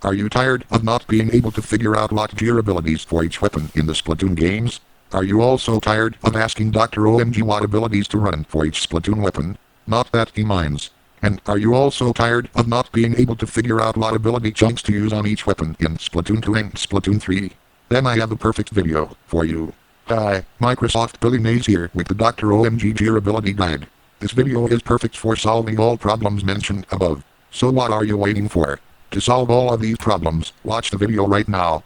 Are you tired of not being able to figure out locked gear abilities for each weapon in the Splatoon games? Are you also tired of asking Dr. OMG what abilities to run for each Splatoon weapon? Not that he minds. And are you also tired of not being able to figure out what ability chunks to use on each weapon in Splatoon 2 and Splatoon 3? Then I have the perfect video for you. Hi, Microsoft Billy Mays here with the Dr. OMG Gear Ability Guide. This video is perfect for solving all problems mentioned above. So what are you waiting for? To solve all of these problems, watch the video right now.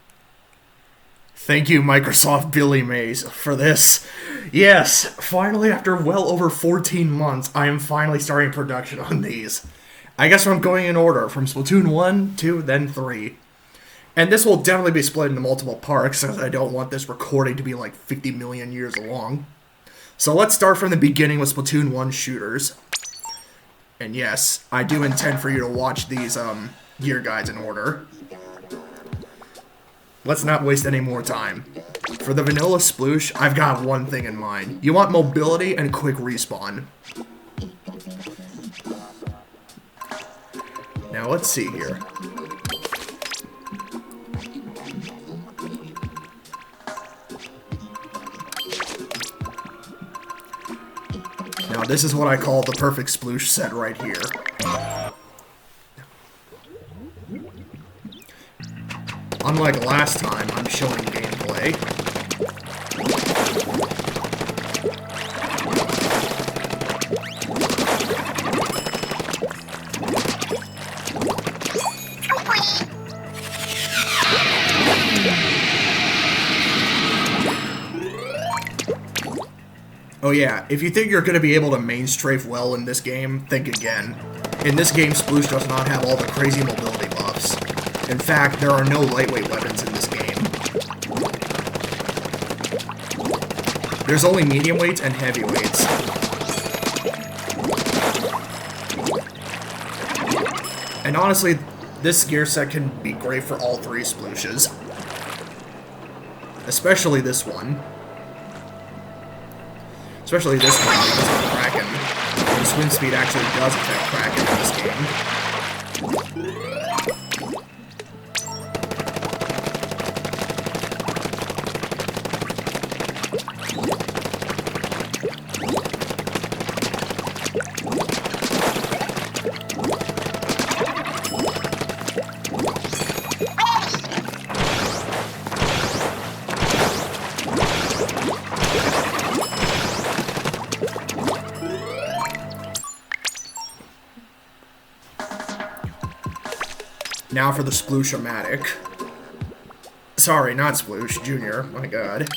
Thank you, Microsoft Billy Mays, for this. Yes, finally, after well over 14 months, I am finally starting production on these. I guess I'm going in order, from Splatoon 1, 2, then 3. And this will definitely be split into multiple parts, as I don't want this recording to be like 50 million years long. So let's start from the beginning with Splatoon 1 shooters. And yes, I do intend for you to watch these gear guides in order. Let's not waste any more time. For the vanilla sploosh, I've got one thing in mind. You want mobility and quick respawn. Now let's see here. Now this is what I call the perfect sploosh set right here. Unlike last time, I'm showing gameplay. Oh yeah, if you think you're going to be able to main strafe well in this game, think again. In this game, Sploosh does not have all the crazy mobility buffs. In fact, there are no lightweight weapons in this game. There's only medium weights and heavyweights. And honestly, this gear set can be great for all three Splooshes. Especially this one. Especially this one, because of the Kraken. And swim speed actually does affect Kraken in this game. Now for the Sploosh-o-matic. Sorry, not Sploosh, Junior, my god.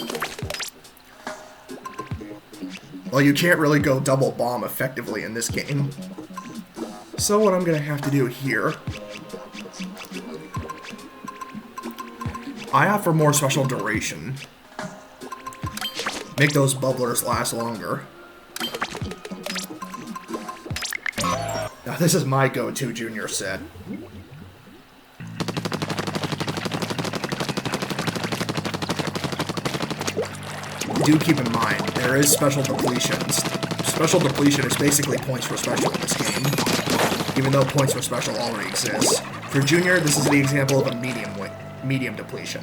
Well, you can't really go double bomb effectively in this game. So what I'm gonna have to do here... I offer more special duration. Make those bubblers last longer. Now this is my go-to Junior set. Do keep in mind, there is special depletions. Special depletion is basically points for special in this game, even though points for special already exists. For Junior, this is the example of a medium depletion.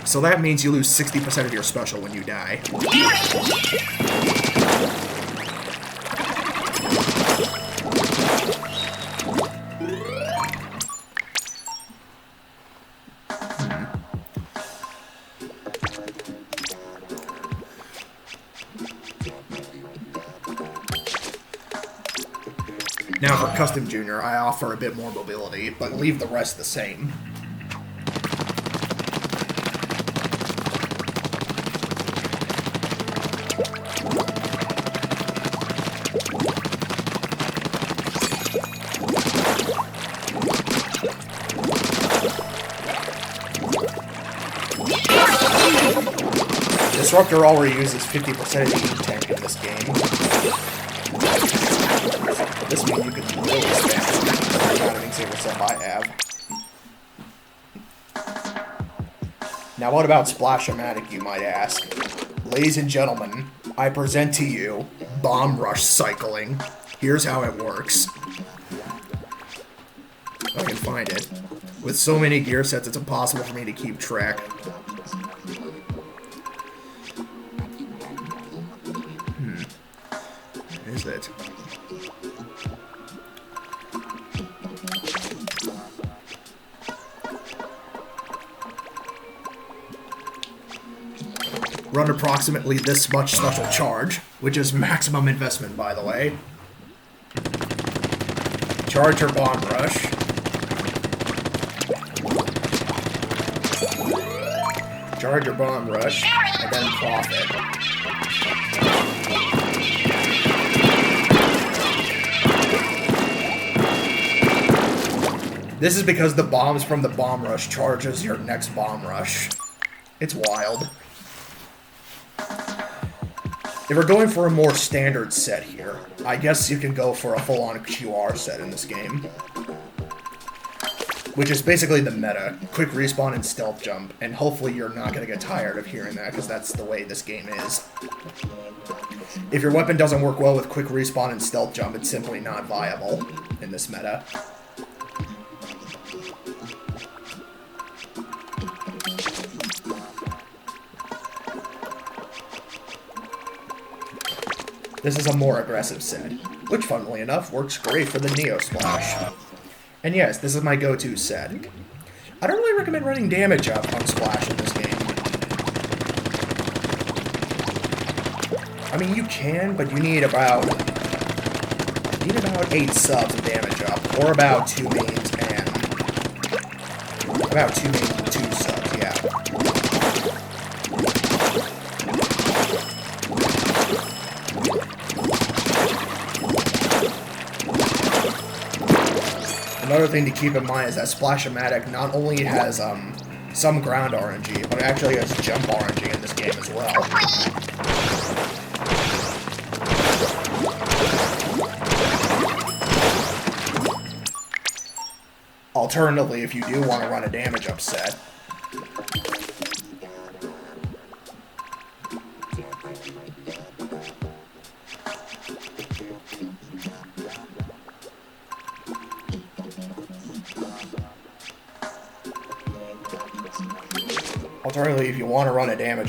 So that means you lose 60% of your special when you die. Now for Custom Junior, I offer a bit more mobility, but leave the rest the same. Disruptor already uses 50% of the E-tank in this game. This means you can really spam the amount of Ink-Saber stuff I have. Now what about Splash-o-matic, you might ask? Ladies and gentlemen, I present to you Bomb Rush Cycling. Here's how it works. If I can find it. With so many gear sets, it's impossible for me to keep track. What is it? Run approximately this much special charge, which is maximum investment, by the way. Charge your bomb rush. Charge your bomb rush, and then profit. This is because the bombs from the bomb rush charges your next bomb rush. It's wild. If we're going for a more standard set here, I guess you can go for a full-on QR set in this game. Which is basically the meta. Quick respawn and stealth jump, and hopefully you're not going to get tired of hearing that, because that's the way this game is. If your weapon doesn't work well with quick respawn and stealth jump, it's simply not viable in this meta. This is a more aggressive set, which funnily enough works great for the Neo Splash. And yes, this is my go-to set. I don't really recommend running damage up on Splash in this game. I mean, you can, but you need about 8 subs of damage up, or about 2 mains and about 2 mains and 2 subs, yeah. Another thing to keep in mind is that Splash-O-Matic not only has some ground RNG, but it actually has jump RNG in this game as well. Alternatively, if you do want to run a damage up set,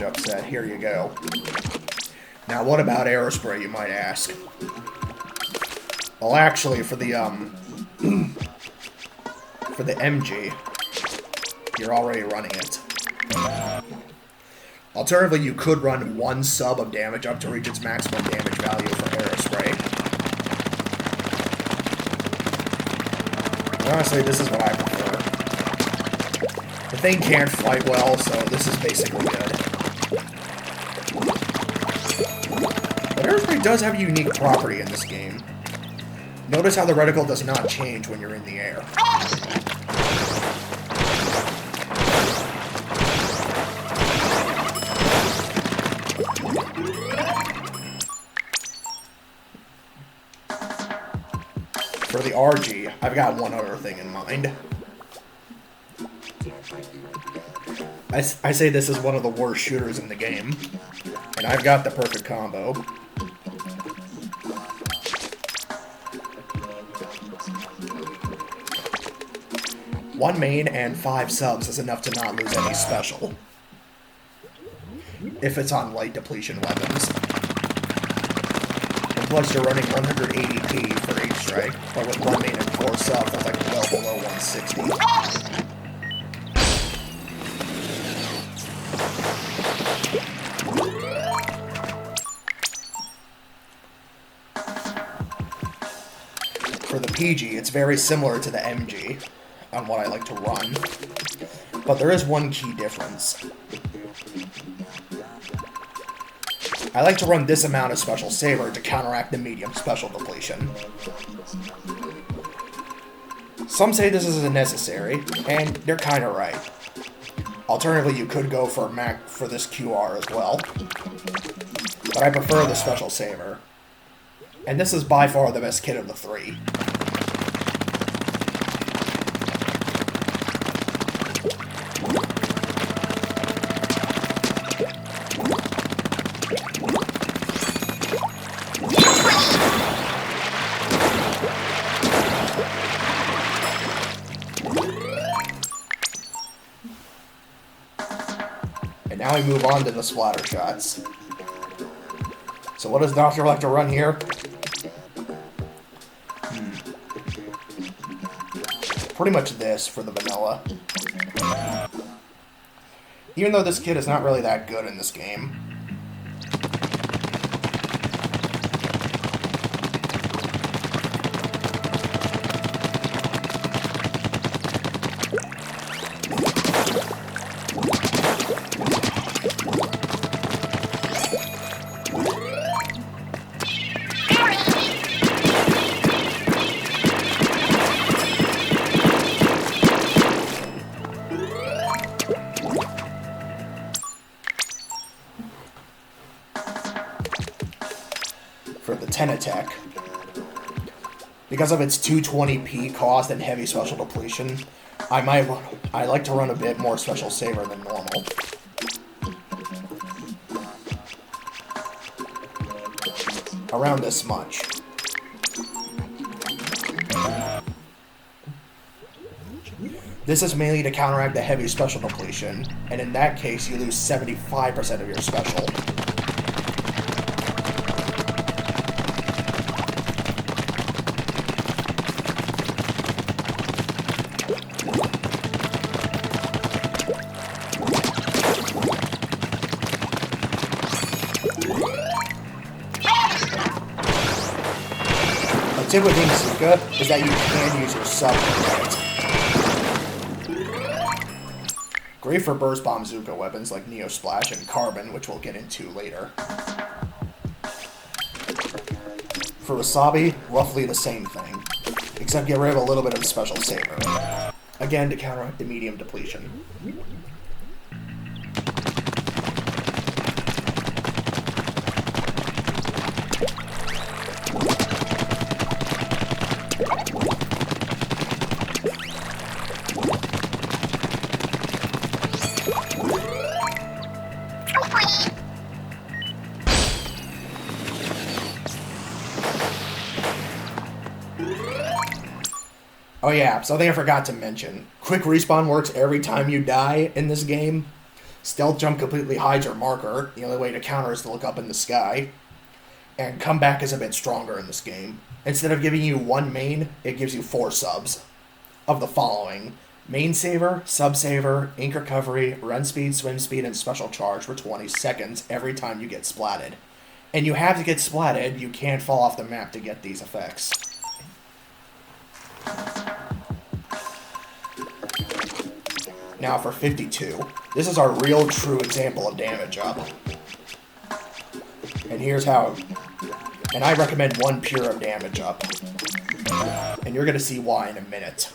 upset, here you go. Now, what about Aerospray, you might ask? Well, actually, for the MG, you're already running it. Alternatively, you could run 1 sub of damage up to reach its maximum damage value for Aerospray. Honestly, this is what I prefer. The thing can't fight well, so this is basically good. But Aerospray does have a unique property in this game. Notice how the reticle does not change when you're in the air. For the RG, I've got one other thing in mind. I say this is one of the worst shooters in the game, and I've got the perfect combo. One main and 5 subs is enough to not lose any special, if it's on light depletion weapons. And plus you're running 180p for H-Strike, but with 1 main and 4 subs, that's like well below 160. For the PG, it's very similar to the MG on what I like to run, but there is one key difference. I like to run this amount of Special Saber to counteract the medium special depletion. Some say this isn't necessary, and they're kinda right. Alternatively, you could go for for this QR as well, but I prefer the Special Saber. And this is by far the best kit of the 3. now we move on to the splatter shots. So what does Doctor like to run here? Pretty much this for the vanilla. Even though this kid is not really that good in this game. For the 10 attack. Because of its 220p cost and heavy special depletion, I like to run a bit more special saver than normal. Around this much. This is mainly to counteract the heavy special depletion, and in that case you lose 75% of your special. The tip with Zuka is that you can use your sub for it. Great for burst bomb Zuka weapons like Neo Splash and Carbon, which we'll get into later. For Wasabi, roughly the same thing, except get rid of a little bit of special saver. Again, to counteract the medium depletion. Oh yeah, something I forgot to mention. Quick respawn works every time you die in this game. Stealth jump completely hides your marker. The only way to counter is to look up in the sky. And comeback is a bit stronger in this game. Instead of giving you one main, it gives you 4 subs. Of the following: main saver, sub saver, ink recovery, run speed, swim speed, and special charge for 20 seconds every time you get splatted. And you have to get splatted, you can't fall off the map to get these effects. Now for 52. This is our real true example of damage up. And here's how. And I recommend 1 pure of damage up. And you're gonna see why in a minute.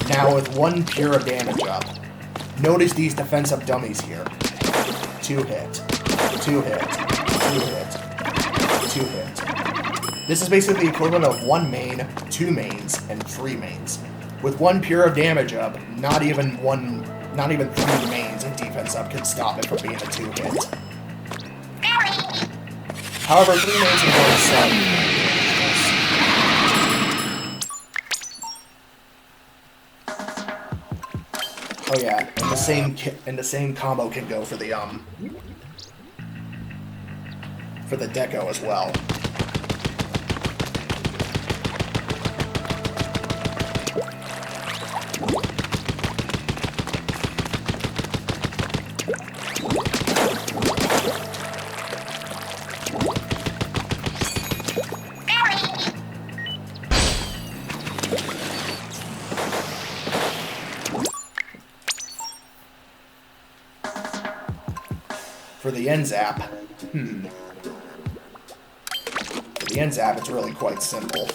Now with 1 pure of damage up, notice these defensive dummies here. 2 hit, 2 hit, 2 hit, 2 hit. This is basically the equivalent of 1 main, 2 mains, and 3 mains. With 1 pure of damage up, not even 3 mains and defense up can stop it from being a 2 hit. However, 3 mains and 1 sub. Oh yeah, and the same combo can go for the Deco as well. For the end zap, For the end zap, it's really quite simple.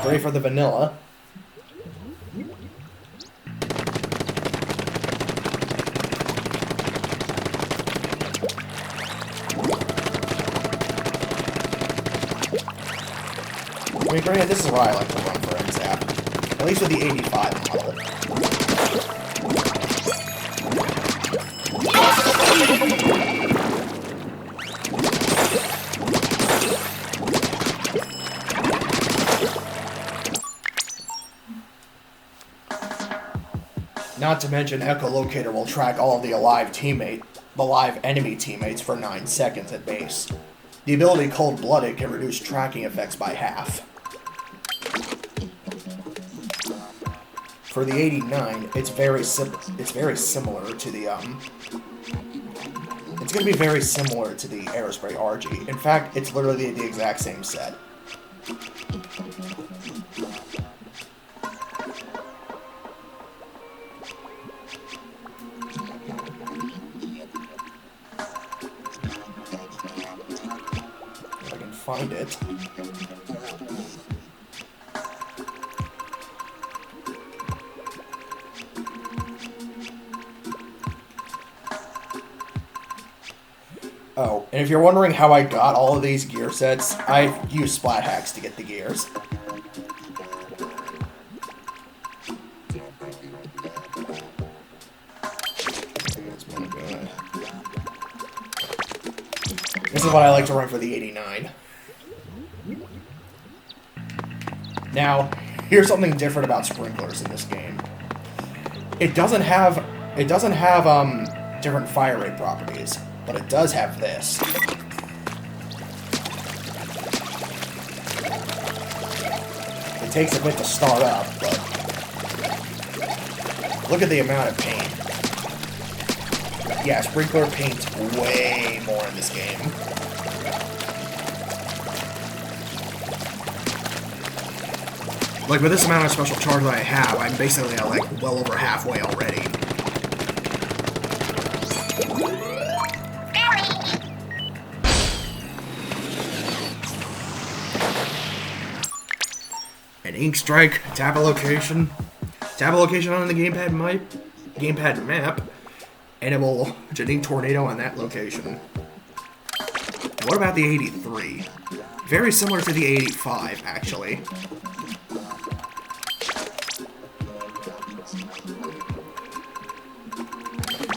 Great for the vanilla. I mean, granted, this is what I like to run for MZAP. At least with the 85 model. Not to mention, Echolocator will track all of the live enemy teammates for 9 seconds at base. The ability Cold-Blooded can reduce tracking effects by half. For the 89, it's very similar to the It's going to be very similar to the Aerospray RG. In fact, it's literally the exact same set. If I can find it. Oh, and if you're wondering how I got all of these gear sets, I used Splat Hacks to get the gears. This is what I like to run for the 89. Now, here's something different about sprinklers in this game. It doesn't have different fire rate properties. But it does have this. It takes a bit to start up, but look at the amount of paint. Yeah, Sprinkler paints way more in this game. Like, with this amount of special charge that I have, I'm basically at, like, well over halfway already. An Ink Strike, tap a location on the gamepad map, and it will Janine Tornado on that location. Now, what about the 83? Very similar to the 85, actually.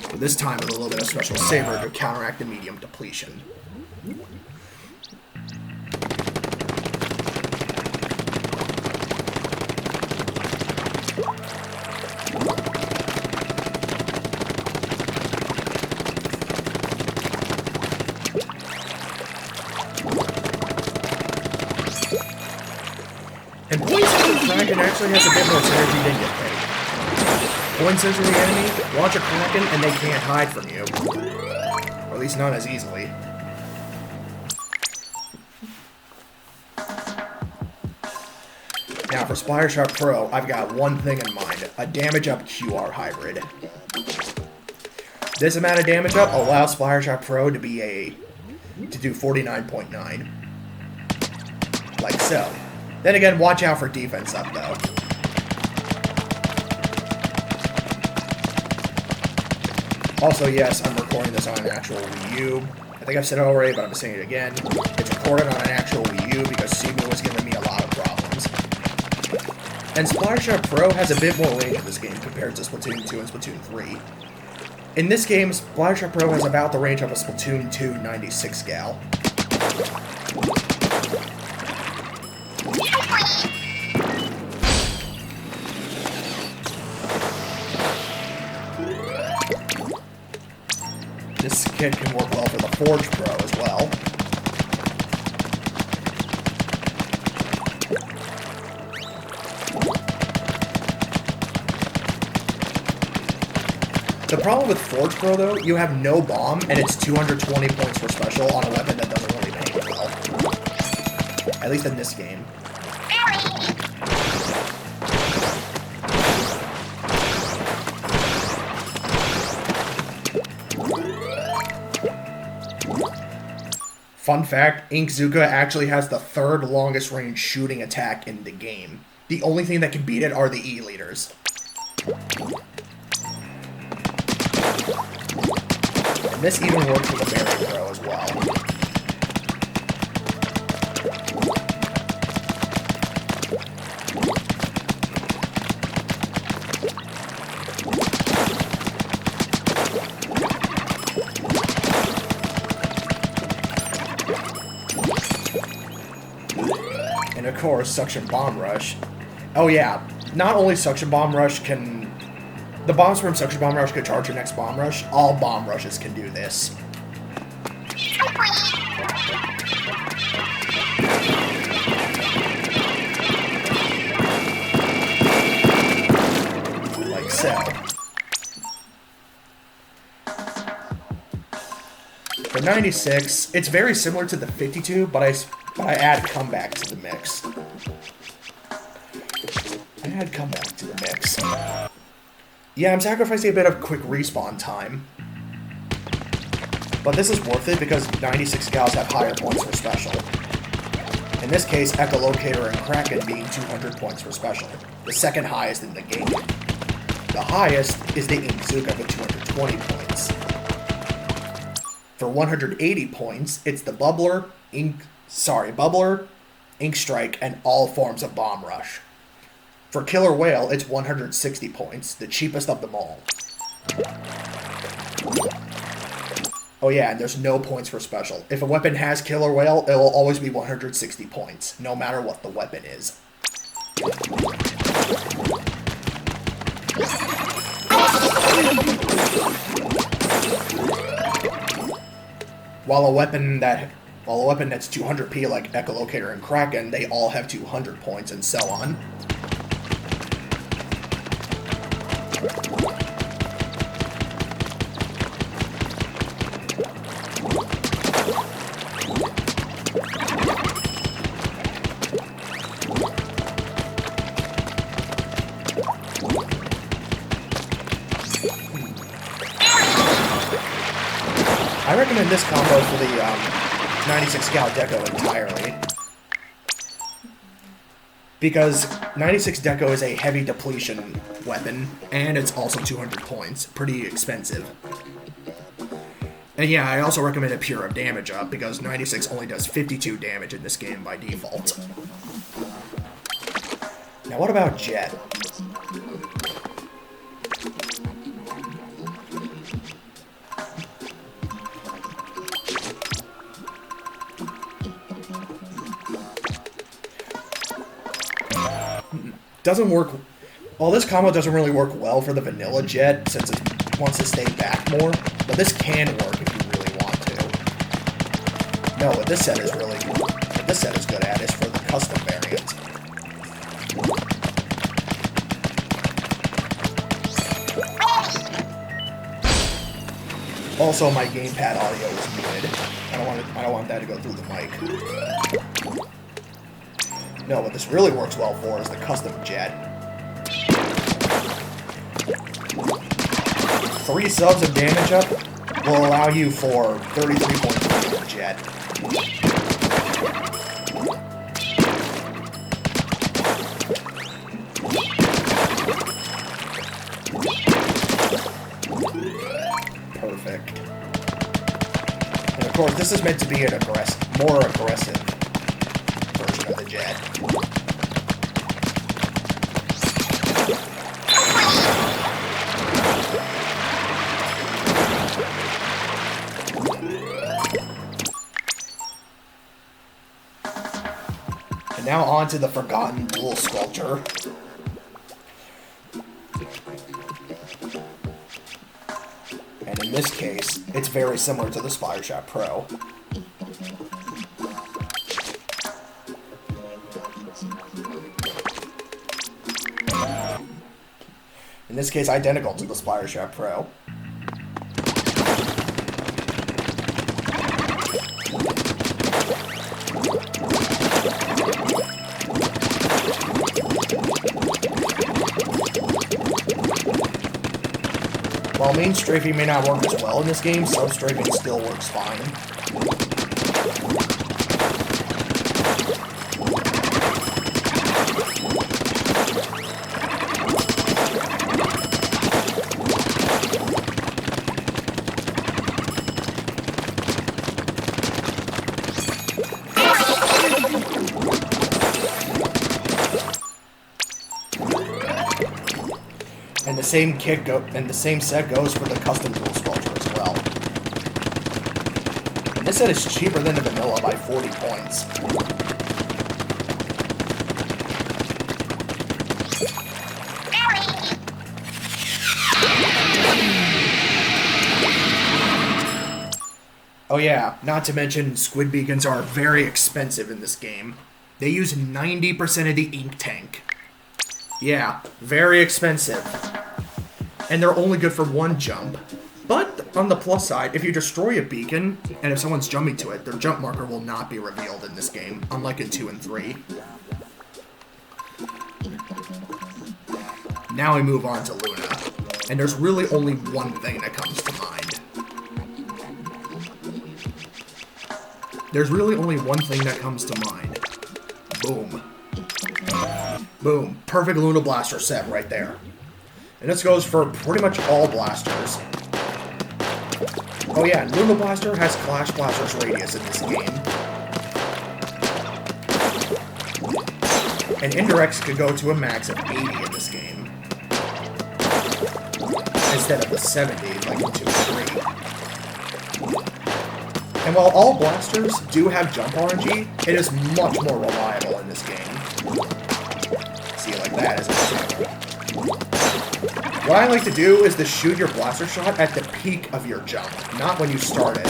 But this time with a little bit of Special Saver to counteract the medium depletion. And Point Center Kraken actually has a bit more synergy than get paid. Point Center the enemy, launch a Kraken, and they can't hide from you. Or at least not as easily. Now for Splatter Shark Pro, I've got one thing in mind. A damage up QR hybrid. This amount of damage up allows Splatter Shark Pro to do 49.9. Like so. Then again, watch out for defense up, though. Also, yes, I'm recording this on an actual Wii U. I think I've said it already, but I'm saying it again. It's recorded on an actual Wii U because Simu was giving me a lot of problems. And Splattershark Pro has a bit more range in this game compared to Splatoon 2 and Splatoon 3. In this game, Splattershark Pro has about the range of a Splatoon 2 96 gal. This kit can work well for the Forge Pro as well. The problem with Forge Pro, though, you have no bomb, and it's 220 points for special on a weapon that doesn't really paint well. At least in this game. Fun fact, Inkzuka actually has the third longest range shooting attack in the game. The only thing that can beat it are the E-Leaders. And this even works with the Berry Pro as well. And of course, Suction Bomb Rush. Oh yeah, not only Suction Bomb Rush can... The bombs from Suction Bomb Rush could charge your next Bomb Rush, all Bomb Rushes can do this. Like so. For 96, it's very similar to the 52, but I add Comeback to the mix. Yeah, I'm sacrificing a bit of quick respawn time. But this is worth it because 96 gals have higher points for special. In this case, Echolocator and Kraken being 200 points for special. The second highest in the game. The highest is the Inkzuka with 220 points. For 180 points, it's the Bubbler, Ink Strike, and all forms of Bomb Rush. For Killer Whale, it's 160 points, the cheapest of them all. Oh yeah, and there's no points for special. If a weapon has Killer Whale, it will always be 160 points, no matter what the weapon is. While a weapon that's 200p like Echolocator and Kraken, they all have 200 points and so on. I recommend this combo for the 96 Gal Deco entirely. Because 96 Deco is a heavy depletion weapon, and it's also 200 points. Pretty expensive. And yeah, I also recommend a Pure of Damage Up, because 96 only does 52 damage in this game by default. Now what about Jet? Doesn't work... Well, this combo doesn't really work well for the vanilla Jet, since it wants to stay back more, but this can work if you really want to. No, what this set is really good. What this set is good at is for the custom variant. Also, my gamepad audio is muted. I don't want that to go through the mic. No, what this really works well for is the custom Jet. 3 subs of damage up will allow you for 33.3 Jet. Perfect. And of course, this is meant to be an more aggressive version of the Jet. And now on to the Forgotten Dual Sculpture. And in this case, it's very similar to the Spire Shot Pro. In this case, identical to the Spire Shot Pro. While main strafing may not work as well in this game, sub-strafing still works fine. And the same set goes for the custom dual sculpture as well. And this set is cheaper than the vanilla by 40 points. Oh yeah, not to mention squid beacons are very expensive in this game. They use 90% of the ink tank. Yeah, very expensive. And they're only good for one jump. But on the plus side, if you destroy a beacon, and if someone's jumping to it, their jump marker will not be revealed in this game, unlike in 2 and 3. Now we move on to Luna. And there's really only one thing that comes to mind. There's really only one thing that comes to mind. Boom. Boom. Perfect Luna Blaster set right there. And this goes for pretty much all blasters. Oh yeah, Luna Blaster has Clash Blaster's radius in this game. And indirects could go to a max of 80 in this game. Instead of the 70 like in 2 and 3. And while all blasters do have jump RNG, it is much more reliable in this game. See it like that as an example. What I like to do is to shoot your blaster shot at the peak of your jump, not when you start it.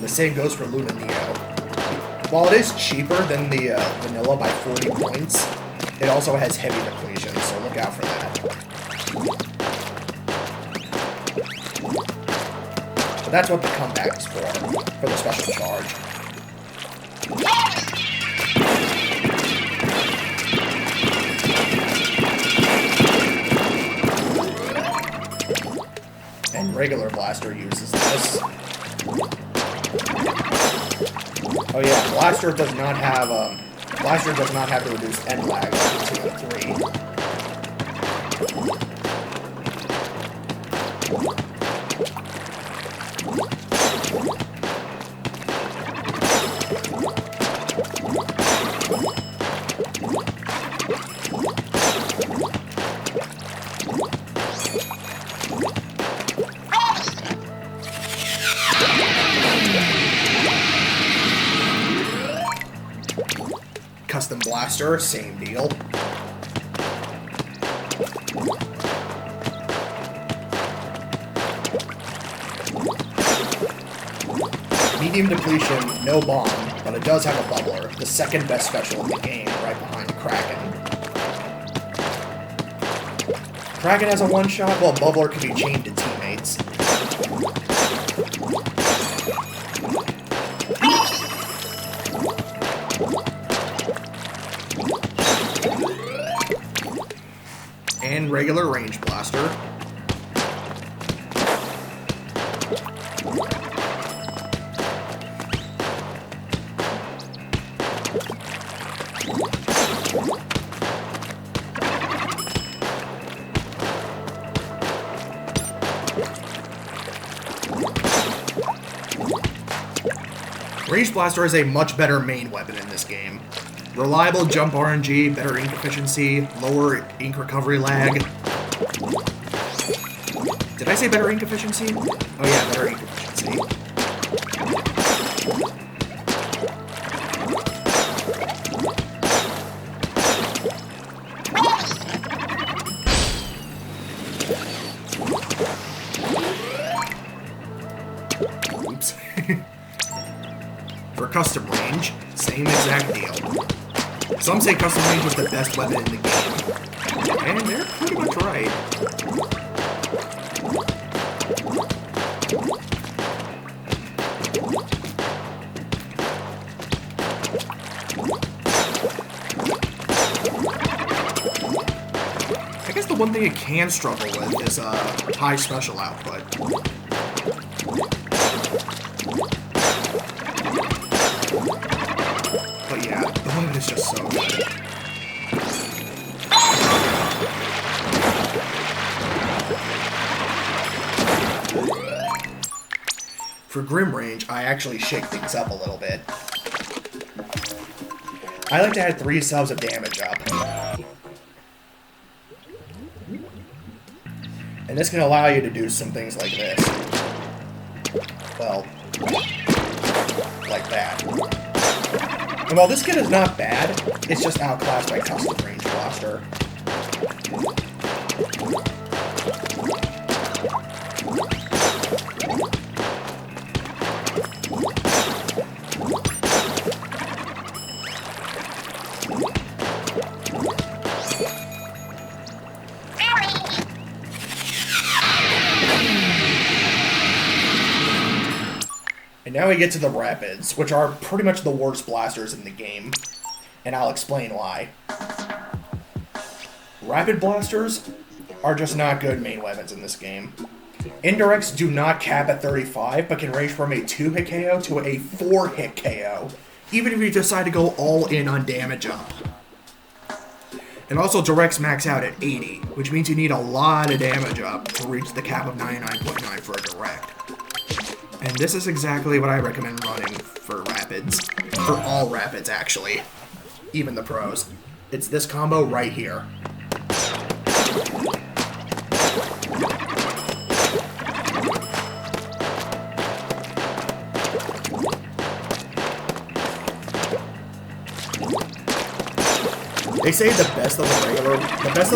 Same goes for Luna Neo. While it is cheaper than the vanilla by 40 points, it also has heavy depletion, so look out for that. But that's what the comeback is for the special charge. And regular Blaster uses this. Oh yeah, Blaster does not have the reduced end lag like 2 and 3. Custom Blaster, same deal. Medium depletion, no bomb, but it does have a bubbler, the second best special in the game, right behind Kraken. Kraken has a one-shot, while bubbler can be chained to teammates. And regular range blaster. Range Blaster is a much better main weapon in this game. Reliable jump RNG, better ink efficiency, lower ink recovery lag. Did I say better ink efficiency? Oh yeah, better ink efficiency. Oops. For custom range, same exact deal. Some say custom range was the best weapon in the game. And they're pretty much right. I guess the one thing it can struggle with is high special output. But yeah, the weapon is just so good. For Grim Range, I actually shake things up a little bit. I like to add 3 subs of damage up. And this can allow you to do some things like this. Well, like that. And while this kid is not bad, it's just outclassed by Custom Range Blaster. And now we get to the Rapids, which are pretty much the worst blasters in the game. And I'll explain why. Rapid blasters are just not good main weapons in this game. Indirects do not cap at 35, but can range from a 2-hit KO to a 4-hit KO, even if you decide to go all in on damage up. And also directs max out at 80, which means you need a lot of damage up to reach the cap of 99.9 for a direct. And this is exactly what I recommend running for Rapids. For all Rapids, actually. Even the pros. It's this combo right here. They say the best of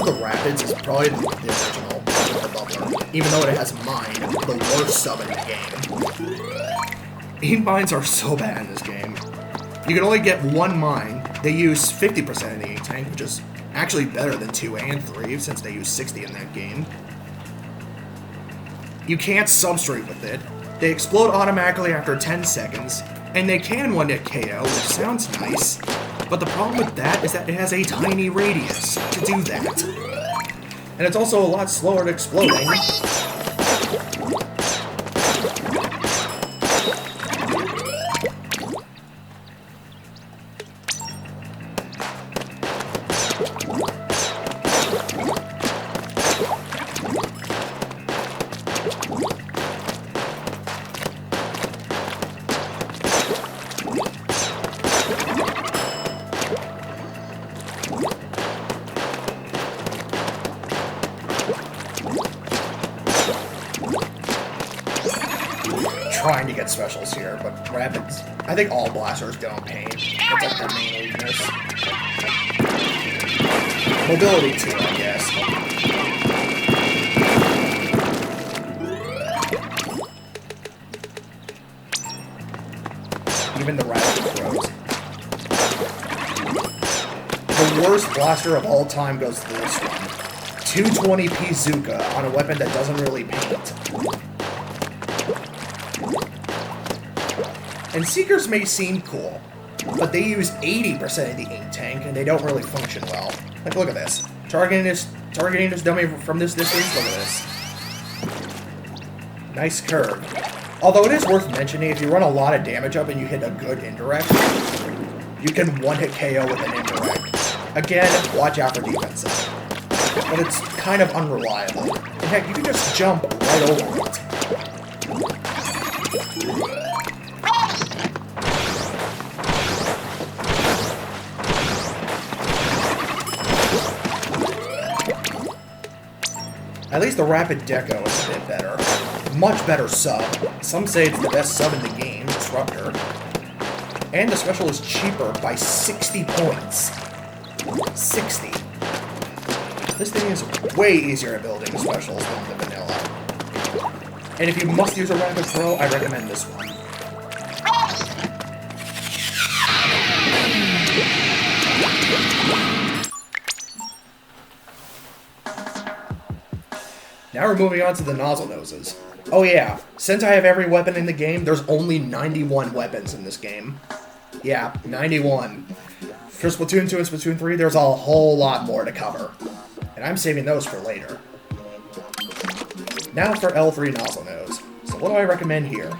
the Rapids is probably the original, the Bubbler, even though it has mine, the worst sub in the game. Ink mines are so bad in this game. You can only get one mine. They use 50% of the ink tank, which is actually better than 2 and 3, since they use 60 in that game. You can't substrate with it. They explode automatically after 10 seconds, and they can 1-hit KO, which sounds nice. But the problem with that is that it has a tiny radius to do that. And it's also a lot slower at exploding. Trying to get specials here, but Rapids, I think all blasters don't paint. That's like their main weakness. Mobility too, I guess. Even the Rapid throws. The worst blaster of all time goes to this one. 220p Zuka on a weapon that doesn't really paint. And Seekers may seem cool, but they use 80% of the ink tank, and they don't really function well. Like, look at this. Targeting this dummy from this distance, look at this. Nice curve. Although it is worth mentioning, if you run a lot of damage up and you hit a good indirect, you can 1-hit KO with an indirect. Again, watch out for defense up. But it's kind of unreliable. And heck, you can just jump right over it. At least the Rapid Deco is a bit better. Much better sub. Some say it's the best sub in the game, Disruptor. And the special is cheaper by 60 points. 60. This thing is way easier at building specials than the vanilla. And if you must use a Rapid Pro, I recommend this one. Now we're moving on to the nozzle noses. Oh yeah, since I have every weapon in the game, there's only 91 weapons in this game. Yeah, 91. For Splatoon 2 and Splatoon 3, there's a whole lot more to cover. And I'm saving those for later. Now for L3 nozzle nose. So what do I recommend here?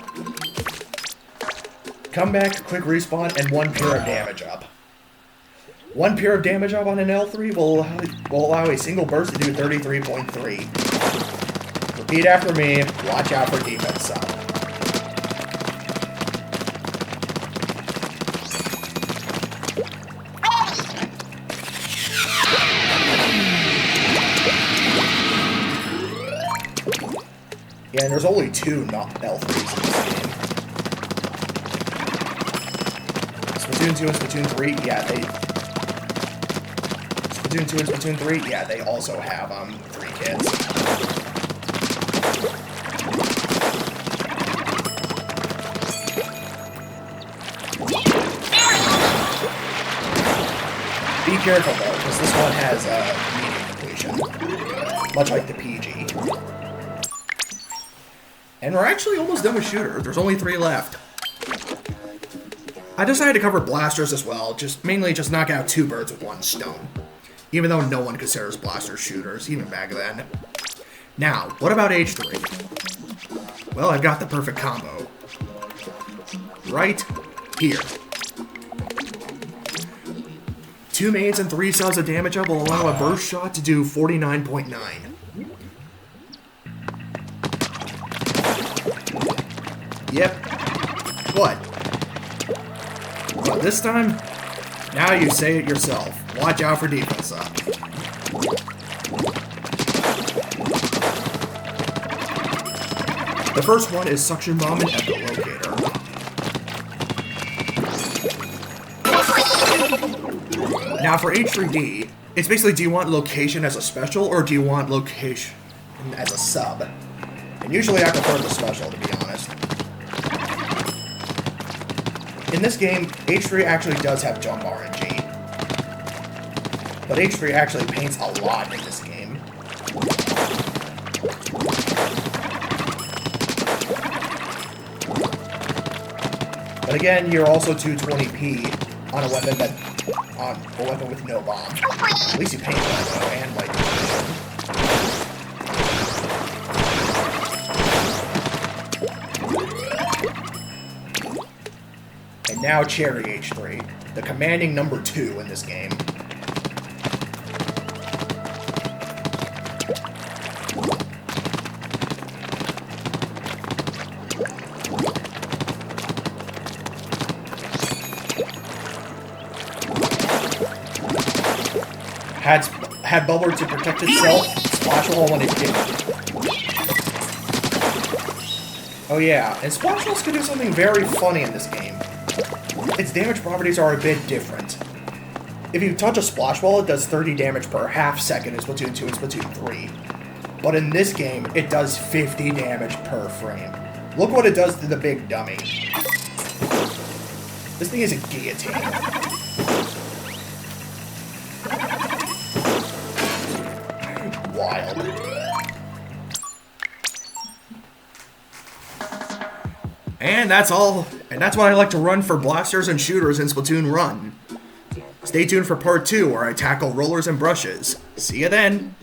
Comeback, quick respawn, and 1 pure of damage up. 1 pure of damage up on an L3 will allow a single burst to do 33.3. Repeat after me, watch out for defense up. Yeah, and there's only 2 not L3s in this game. Splatoon 2 and Splatoon 3, yeah, Splatoon 2 and Splatoon 3, yeah, they also have, 3 kits. Be careful, though, because this one has, medium completion. Much like the PG. And we're actually almost done with Shooter. There's only 3 left. I decided to cover blasters as well, mainly just knock out 2 birds with 1 stone. Even though no one considers blasters shooters, even back then. Now, what about H3? Well, I've got the perfect combo. Right here. 2 mains and 3 cells of damage up will allow a burst shot to do 49.9. Yep. What? But this time, now you say it yourself. Watch out for defense up. The first one is Suction Bomb and Echolocator. Now for H3D, it's basically, do you want location as a special or do you want location as a sub? And usually I prefer the special, to be honest. In this game, H3 actually does have jump RNG. But H3 actually paints a lot in this game. But again, you're also 220p on a weapon with no bomb. At least you paint that though, and light condition. And now Cherry H3, the commanding number 2 in this game. Had Bubbler to protect itself, Splash Wall when it didn't. Oh yeah, and Splash Walls can do something very funny in this game. Its damage properties are a bit different. If you touch a Splash Wall, it does 30 damage per half second in Splatoon 2 and Splatoon 3. But in this game, it does 50 damage per frame. Look what it does to the big dummy. This thing is a guillotine. Wild. And that's all. And that's what I like to run for blasters and shooters in Splatoon Run. Stay tuned for part 2 where I tackle rollers and brushes. See you then.